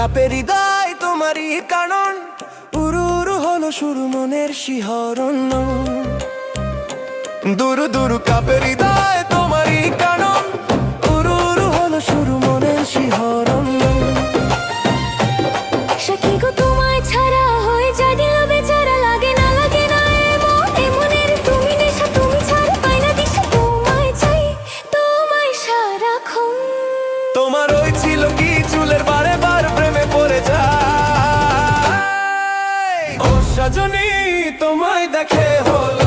কাপে হৃদয় তোমারই কারণ, উরু উরু হলো শুরু মনের শিহরণ। দুরু দুরু কাপে হৃদয় তোমারই কারণ, উরু উরু হলো শুরু মনের শিহরণ। সখী গো তোমায় ছাড়া হয়ে যায় দিল বেচারা, লাগে না এমনের তুমি নেশা, তুমি ছাড়া পাই না দিশা, তোমায় চাই তোমায় সারাক্ষণ। তোমার ওই ছিল কি চুলের বারে বার প্রেমে পড়ে যায়, ও সজনী তোমায় দেখে হলো